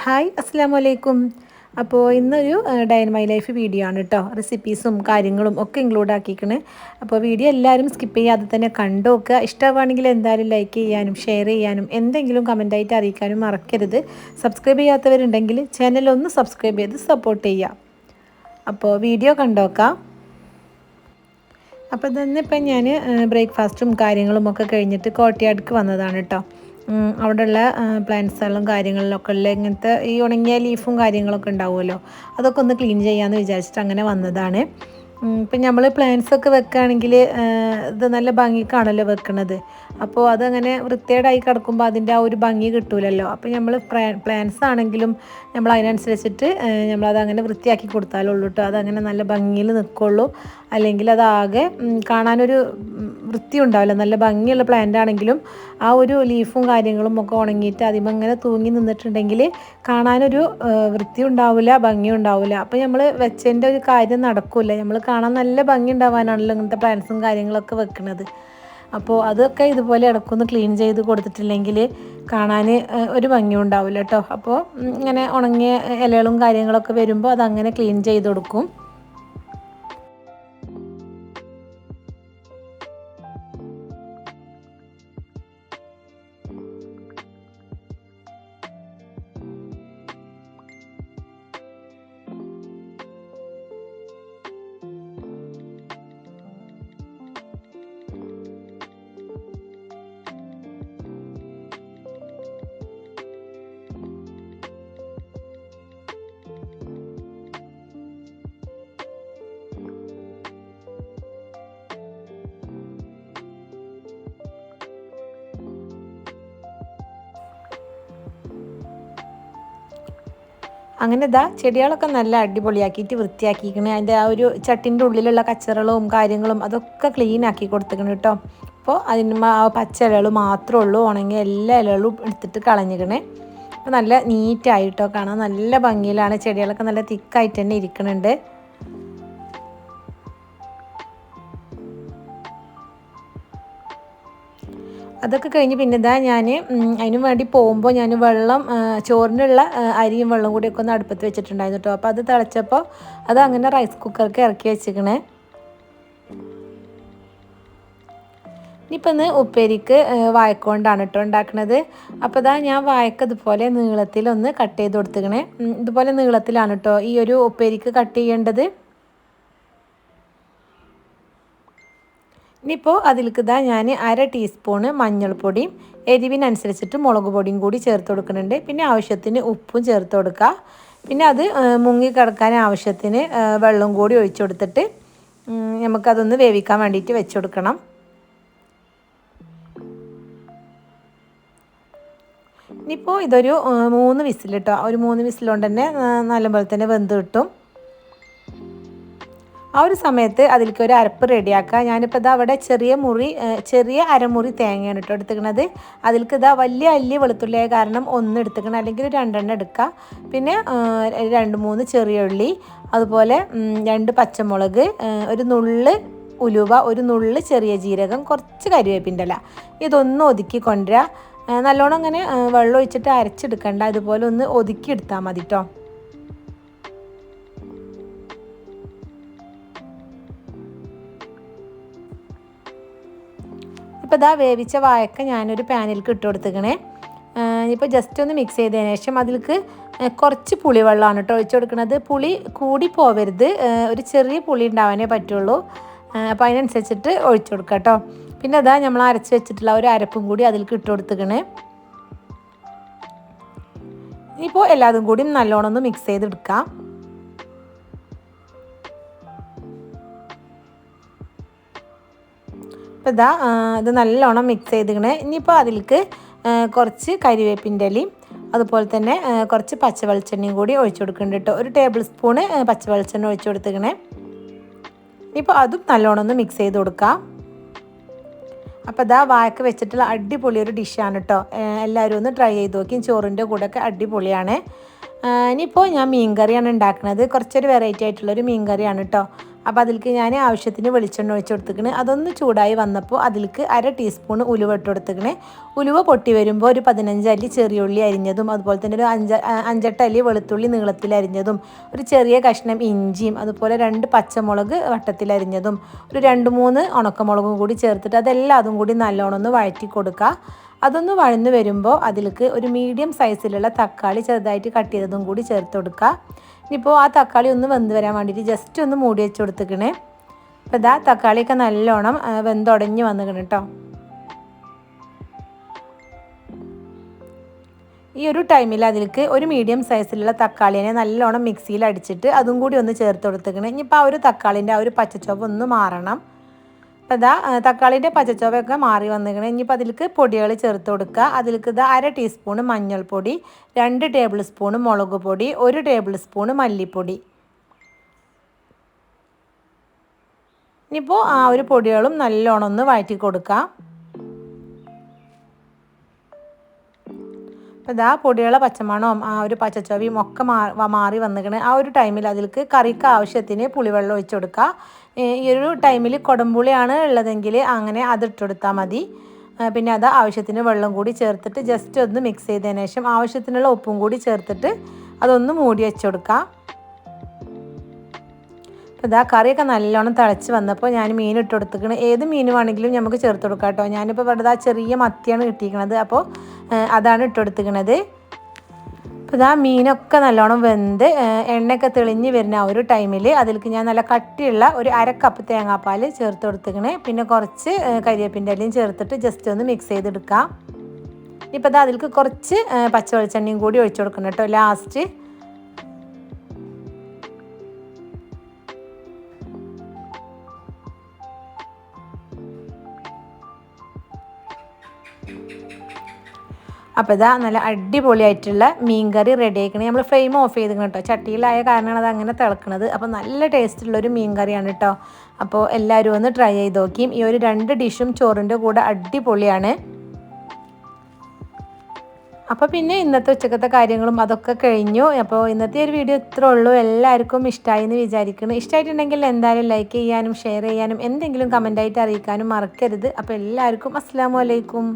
Hi അസ്സാം വലൈക്കും. അപ്പോൾ ഇന്നൊരു day in my life video ആണ് കേട്ടോ. റെസിപ്പീസും കാര്യങ്ങളും ഒക്കെ ഇൻക്ലൂഡ് ആക്കിക്കണ്. അപ്പോൾ വീഡിയോ എല്ലാവരും സ്കിപ്പ് ചെയ്യാതെ തന്നെ കണ്ടു നോക്കുക. ഇഷ്ടമാണെങ്കിൽ എന്തായാലും ലൈക്ക് ചെയ്യാനും ഷെയർ ചെയ്യാനും എന്തെങ്കിലും കമൻറ്റായിട്ട് അറിയിക്കാനും മറക്കരുത്. സബ്സ്ക്രൈബ് ചെയ്യാത്തവരുണ്ടെങ്കിൽ ചാനലൊന്ന് സബ്സ്ക്രൈബ് ചെയ്ത് സപ്പോർട്ട് ചെയ്യുക. അപ്പോൾ വീഡിയോ കണ്ടോക്കാം. അപ്പോൾ തന്നെ ഇപ്പം ഞാൻ ബ്രേക്ക്ഫാസ്റ്റും കാര്യങ്ങളും ഒക്കെ കഴിഞ്ഞിട്ട് കോട്ടയാടിക്ക് വന്നതാണ് കേട്ടോ. അവിടെയുള്ള പ്ലാന്റ്സുകളും കാര്യങ്ങളിലൊക്കെ ഉള്ള ഇങ്ങനത്തെ ഈ ഉണങ്ങിയ ലീഫും കാര്യങ്ങളൊക്കെ ഉണ്ടാവുമല്ലോ, അതൊക്കെ ഒന്ന് ക്ലീൻ ചെയ്യാമെന്ന് വിചാരിച്ചിട്ട് അങ്ങനെ വന്നതാണ്. ഇപ്പം നമ്മൾ പ്ലാന്റ്സൊക്കെ വെക്കുകയാണെങ്കിൽ ഇത് നല്ല ഭംഗിക്കാണല്ലോ വെക്കണത്. അപ്പോൾ അതങ്ങനെ വൃത്തികേടായി കിടക്കുമ്പോൾ അതിൻ്റെ ആ ഒരു ഭംഗി കിട്ടൂലല്ലോ. അപ്പോൾ നമ്മൾ പ്ലാന്റ്സ് ആണെങ്കിലും നമ്മൾ അതിനനുസരിച്ചിട്ട് നമ്മളതങ്ങനെ വൃത്തിയാക്കി കൊടുത്താലുള്ളൂ കേട്ടോ, അതങ്ങനെ നല്ല ഭംഗിയിൽ നിൽക്കുള്ളൂ. അല്ലെങ്കിൽ അതാകെ കാണാനൊരു വൃത്തി ഉണ്ടാവില്ല. നല്ല ഭംഗിയുള്ള പ്ലാന്റ് ആണെങ്കിലും ആ ഒരു ലീഫും കാര്യങ്ങളും ഒക്കെ ഉണങ്ങിയിട്ട് അതിമങ്ങനെ തൂങ്ങി നിന്നിട്ടുണ്ടെങ്കിൽ കാണാനൊരു വൃത്തി ഉണ്ടാവില്ല, ഭംഗി ഉണ്ടാവില്ല. അപ്പോൾ നമ്മൾ വെച്ചതിൻ്റെ ഒരു കാര്യം നടക്കില്ല. നമ്മൾ കാണാൻ നല്ല ഭംഗി ഉണ്ടാവാനാണല്ലോ ഇങ്ങനത്തെ പ്ലാന്റ്സും കാര്യങ്ങളൊക്കെ വെക്കുന്നത്. അപ്പോൾ അതൊക്കെ ഇതുപോലെ ഇടയ്ക്കൊന്ന് ക്ലീൻ ചെയ്ത് കൊടുത്തിട്ടില്ലെങ്കിൽ കാണാൻ ഒരു ഭംഗിയും ഉണ്ടാവില്ല കേട്ടോ. അപ്പോൾ ഇങ്ങനെ ഉണങ്ങിയ ഇലകളും കാര്യങ്ങളൊക്കെ വരുമ്പോൾ അതങ്ങനെ ക്ലീൻ ചെയ്ത് കൊടുക്കും. അങ്ങനെ ഇതാ ചെടികളൊക്കെ നല്ല അടിപൊളിയാക്കിയിട്ട് വൃത്തിയാക്കിയിരിക്കണേ. അതിൻ്റെ ആ ഒരു ചട്ടിൻ്റെ ഉള്ളിലുള്ള കച്ചറകളും കാര്യങ്ങളും അതൊക്കെ ക്ലീൻ ആക്കി കൊടുത്തിക്കണം കേട്ടോ. അപ്പോൾ അതിന് ആ പച്ച ഇലകൾ മാത്രമേ ഉള്ളൂ, ഉണങ്ങിയ എല്ലാ ഇലകളും എടുത്തിട്ട് കളഞ്ഞിക്കണേ. അപ്പോൾ നല്ല നീറ്റായിട്ടോ, കാണാൻ നല്ല ഭംഗിയിലാണ്. ചെടികളൊക്കെ നല്ല തിക്കായിട്ട് തന്നെ ഇരിക്കുന്നുണ്ട്. അതൊക്കെ കഴിഞ്ഞ് പിന്നെ ഇതാ ഞാൻ അതിന് വേണ്ടി പോകുമ്പോൾ ഞാൻ വെള്ളം ചോറിനുള്ള അരിയും വെള്ളം കൂടിയൊക്കെ ഒന്ന് അടുപ്പത്ത് വെച്ചിട്ടുണ്ടായിരുന്നു കേട്ടോ. അപ്പോൾ അത് തിളച്ചപ്പോൾ അത് അങ്ങനെ റൈസ് കുക്കർക്ക് ഇറക്കി വെച്ചിക്കണേ. ഇനിയിപ്പോൾ ഇന്ന് ഉപ്പേരിക്ക് വാഴക്കൊണ്ടാണ് കേട്ടോ ഉണ്ടാക്കുന്നത്. അപ്പോൾ ഇതാ ഞാൻ വാഴക്ക ഇതുപോലെ നീളത്തിലൊന്ന് കട്ട് ചെയ്ത് കൊടുത്തിക്കണേ. ഇതുപോലെ നീളത്തിലാണ് കേട്ടോ ഈ ഒരു ഉപ്പേരിക്ക് കട്ട് ചെയ്യേണ്ടത്. ഇനിയിപ്പോൾ അതിലേക്ക് ഇതാ ഞാൻ 1/2 ടീസ്പൂണ് മഞ്ഞൾപ്പൊടിയും എരിവിനനുസരിച്ചിട്ട് മുളക് പൊടിയും കൂടി ചേർത്ത് കൊടുക്കുന്നുണ്ട്. പിന്നെ ആവശ്യത്തിന് ഉപ്പും ചേർത്ത് കൊടുക്കുക. പിന്നെ അത് മുങ്ങി കിടക്കാൻ ആവശ്യത്തിന് വെള്ളം കൂടി ഒഴിച്ചു കൊടുത്തിട്ട് നമുക്കതൊന്ന് വേവിക്കാൻ വേണ്ടിയിട്ട് വെച്ച് കൊടുക്കണം. ഇനിയിപ്പോൾ ഇതൊരു 3 വിസിൽ കേട്ടോ. ഒരു 3 വിസിലുകൊണ്ട് തന്നെ നല്ലപോലെ തന്നെ വെന്ത് കിട്ടും. ആ ഒരു സമയത്ത് അതിലേക്ക് ഒരു അരപ്പ് റെഡിയാക്കുക. ഞാനിപ്പോൾ ഇതാ അവിടെ ചെറിയ അരമുറി തേങ്ങയാണ് കേട്ടോ എടുത്തിരിക്കുന്നത്. അതിലേക്ക് ഇതാ വലിയ അല്ലി വെളുത്തുള്ളിയായ കാരണം 1 എടുത്തിക്കണം, അല്ലെങ്കിൽ 2 എണ്ണം എടുക്കുക. പിന്നെ 2-3 ചെറിയ ഉള്ളി, അതുപോലെ 2 പച്ചമുളക്, ഒരു നുള്ള് ഉലുവ, ഒരു നുള്ള് ചെറിയ ജീരകം, കുറച്ച് കരിവേപ്പിൻ്റെ ഇല. ഇതൊന്ന് ഒതുക്കി കൊണ്ടുവരിക. നല്ലോണം അങ്ങനെ വെള്ളം ഒഴിച്ചിട്ട് അരച്ചെടുക്കണ്ട, ഇതുപോലെ ഒന്ന് ഒതുക്കി എടുത്താൽ മതി കേട്ടോ. ഇപ്പോൾ ഇതാ വേവിച്ച വാഴക്ക ഞാനൊരു പാനിലേക്ക് ഇട്ട് കൊടുത്തിക്കണേ. ഇപ്പോൾ ജസ്റ്റ് ഒന്ന് മിക്സ് ചെയ്തതിന് ശേഷം അതിലേക്ക് കുറച്ച് പുളിവെള്ളമാണ് കേട്ടോ ഒഴിച്ച് കൊടുക്കുന്നത്. പുളി കൂടി പോവരുത്, ഒരു ചെറിയ പുളി ഉണ്ടാവാനേ പറ്റുള്ളൂ. അപ്പോൾ അതിനനുസരിച്ചിട്ട് ഒഴിച്ചു കൊടുക്കുക കേട്ടോ. പിന്നെ അതാ നമ്മൾ അരച്ച് വെച്ചിട്ടുള്ള ഒരു അരപ്പും കൂടി അതിലേക്ക് ഇട്ട് കൊടുത്തിക്കണേ. ഇനിയിപ്പോൾ എല്ലാതും കൂടി നല്ലോണം ഒന്ന് മിക്സ് ചെയ്തെടുക്കാം. അപ്പോൾ ഇതാ ഇത് നല്ലോണം മിക്സ് ചെയ്തിക്കണേ. ഇനിയിപ്പോൾ അതിലേക്ക് കുറച്ച് കരിവേപ്പിൻ്റെ ഇലയും അതുപോലെ തന്നെ കുറച്ച് പച്ച വെളിച്ചെണ്ണയും കൂടി ഒഴിച്ചു കൊടുക്കുന്നുണ്ട് കേട്ടോ. 1 ടേബിൾ സ്പൂണ് പച്ച വെളിച്ചെണ്ണ ഒഴിച്ചു കൊടുത്തിക്കണേ. ഇനിയിപ്പോൾ അതും നല്ലോണം ഒന്ന് മിക്സ് ചെയ്ത് കൊടുക്കാം. അപ്പോൾ ഇതാ വാഴക്ക വെച്ചിട്ടുള്ള അടിപൊളി ഒരു ഡിഷാണ് കേട്ടോ. എല്ലാവരും ഒന്ന് ട്രൈ ചെയ്ത് നോക്കി. ചോറിൻ്റെ കൂടെയൊക്കെ അടിപൊളിയാണ്. ഇനിയിപ്പോൾ ഞാൻ മീൻ കറിയാണ് ഉണ്ടാക്കുന്നത്. കുറച്ചൊരു വെറൈറ്റി ആയിട്ടുള്ളൊരു മീൻ കറിയാണ് കേട്ടോ. അപ്പോൾ അതിലേക്ക് ഞാൻ ആവശ്യത്തിന് വെളിച്ചെണ്ണ ഒഴിച്ച് കൊടുത്തിക്കണ്. അതൊന്ന് ചൂടായി വന്നപ്പോൾ അതിലേക്ക് 1/2 ടീസ്പൂൺ ഉലുവ ഇട്ട് കൊടുത്തിക്കണേ. ഉലുവ പൊട്ടി വരുമ്പോൾ ഒരു 15 അല്ലി ചെറിയ ഉള്ളി അരിഞ്ഞതും അതുപോലെ തന്നെ ഒരു 5-8 അല്ലി വെളുത്തുള്ളി നീളത്തിൽ അരിഞ്ഞതും ഒരു ചെറിയ കഷ്ണം ഇഞ്ചിയും അതുപോലെ 2 പച്ചമുളക് വട്ടത്തിൽ അരിഞ്ഞതും ഒരു 2-3 ഉണക്കമുളകും കൂടി ചേർത്തിട്ട് അതെല്ലാം അതും കൂടി നല്ലോണം ഒന്ന് വഴറ്റി കൊടുക്കുക. അതൊന്ന് വഴന്ന് വരുമ്പോൾ അതിലേക്ക് ഒരു മീഡിയം സൈസിലുള്ള തക്കാളി ചെറുതായിട്ട് കട്ട് ചെയ്തതും കൂടി ചേർത്ത് കൊടുക്കുക. ഇനിയിപ്പോൾ ആ തക്കാളി ഒന്ന് വെന്ത് വരാൻ വേണ്ടിയിട്ട് ജസ്റ്റ് ഒന്ന് മൂടി വെച്ച് കൊടുത്തിക്കണേ. അപ്പോൾ ഇതാ തക്കാളിയൊക്കെ നല്ലോണം വെന്തുടഞ്ഞ് വന്നിക്കണം കേട്ടോ. ഈ ഒരു ടൈമിൽ അതിലേക്ക് ഒരു മീഡിയം സൈസിലുള്ള തക്കാളിനെ നല്ലോണം മിക്സിയിൽ അടിച്ചിട്ട് അതും കൂടി ഒന്ന് ചേർത്ത് കൊടുത്തിക്കണേ. ഇനിയിപ്പോൾ ആ ഒരു തക്കാളിൻ്റെ ആ ഒരു പച്ചച്ചോവ ഒന്ന് മാറണം. അപ്പോൾ ഇതാ തക്കാളിൻ്റെ പച്ചച്ചോവയൊക്കെ മാറി വന്നിരിക്കണം. ഇനിയിപ്പോൾ അതിലേക്ക് പൊടികൾ ചേർത്ത് കൊടുക്കുക. അതിലേക്ക് ഇതാ 1/2 ടീസ്പൂൺ മഞ്ഞൾപ്പൊടി, 2 ടേബിൾ സ്പൂൺ മുളക് പൊടി, 1 ടേബിൾ സ്പൂൺ മല്ലിപ്പൊടി. ഇനിയിപ്പോൾ ആ ഒരു പൊടികളും നല്ലോണം ഒന്ന് വഴറ്റി കൊടുക്കുക. അപ്പോൾ ഇതാ പൊടികളെ പച്ചമണവും ആ ഒരു പച്ചച്ചോവയും ഒക്കെ മാറി വന്നിരിക്കണം. ആ ഒരു ടൈമിൽ അതിലേക്ക് കറിക്ക് ആവശ്യത്തിന് പുളിവെള്ളം ഒഴിച്ച് കൊടുക്കുക. ഈ ഒരു ടൈമിൽ കുടംപുളിയാണ് ഉള്ളതെങ്കിൽ അങ്ങനെ അതിട്ട് കൊടുത്താൽ മതി. പിന്നെ അത് ആവശ്യത്തിന് വെള്ളം കൂടി ചേർത്തിട്ട് ജസ്റ്റ് ഒന്ന് മിക്സ് ചെയ്തതിന് ശേഷം ആവശ്യത്തിനുള്ള ഉപ്പും കൂടി ചേർത്തിട്ട് അതൊന്ന് മൂടി വെച്ച് കൊടുക്കുക. അപ്പോൾ ഇതാ കറിയൊക്കെ നല്ലോണം തിളച്ച് വന്നപ്പോൾ ഞാൻ മീൻ ഇട്ട് കൊടുത്തിരിക്കണം. ഏത് മീൻ വേണമെങ്കിലും നമുക്ക് ചേർത്ത് കൊടുക്കാം കേട്ടോ. ഞാനിപ്പോൾ ഇവിടെ ചെറിയ മത്തിയാണ് കിട്ടിയിരിക്കുന്നത്, അപ്പോൾ അതാണ് ഇട്ട് കൊടുത്തിരിക്കുന്നത്. അപ്പോൾ ഇതാ മീനൊക്കെ നല്ലോണം വെന്ത് എണ്ണയൊക്കെ തെളിഞ്ഞ് വരുന്ന ആ ഒരു ടൈമിൽ അതിലേക്ക് ഞാൻ നല്ല കട്ടിയുള്ള ഒരു 1/2 കപ്പ് തേങ്ങാപ്പാൽ ചേർത്ത് കൊടുത്തിരിക്കണേ. പിന്നെ കുറച്ച് കരിവേപ്പിൻ്റെ ഇലയും ചേർത്തിട്ട് ജസ്റ്റ് ഒന്ന് മിക്സ് ചെയ്തെടുക്കാം. ഇപ്പോൾ ഇതാ അതിലേക്ക് കുറച്ച് പച്ച വെളിച്ചെണ്ണയും കൂടി ഒഴിച്ചു കൊടുക്കണം കേട്ടോ ലാസ്റ്റ്. അപ്പോൾ ഇതാ നല്ല അടിപൊളിയായിട്ടുള്ള മീൻ കറി റെഡി ആയിക്കണേ. നമ്മൾ ഫ്ലെയിം ഓഫ് ചെയ്തിരിക്കണം കേട്ടോ. ചട്ടിയിലായ കാരണമാണ് അത് അങ്ങനെ തിളക്കുന്നത്. അപ്പോൾ നല്ല ടേസ്റ്റുള്ളൊരു മീൻ കറിയാണ് കേട്ടോ. അപ്പോൾ എല്ലാവരും ഒന്ന് ട്രൈ ചെയ്ത് നോക്കിയും. ഈ ഒരു 2 ഡിഷും ചോറിൻ്റെ കൂടെ അടിപൊളിയാണ്. അപ്പോൾ പിന്നെ ഇന്നത്തെ ഉച്ചക്കത്തെ കാര്യങ്ങളും അതൊക്കെ കഴിഞ്ഞു. അപ്പോൾ ഇന്നത്തെ ഒരു വീഡിയോ ഇത്രേ ഉള്ളൂ. എല്ലാവർക്കും ഇഷ്ടമായി എന്ന് വിചാരിക്കുന്നു. ഇഷ്ടമായിട്ടുണ്ടെങ്കിൽ എന്തായാലും ലൈക്ക് ചെയ്യാനും ഷെയർ ചെയ്യാനും എന്തെങ്കിലും കമൻറ്റായിട്ട് അറിയിക്കാനും മറക്കരുത്. അപ്പോൾ എല്ലാവർക്കും അസ്സലാമു അലൈക്കും.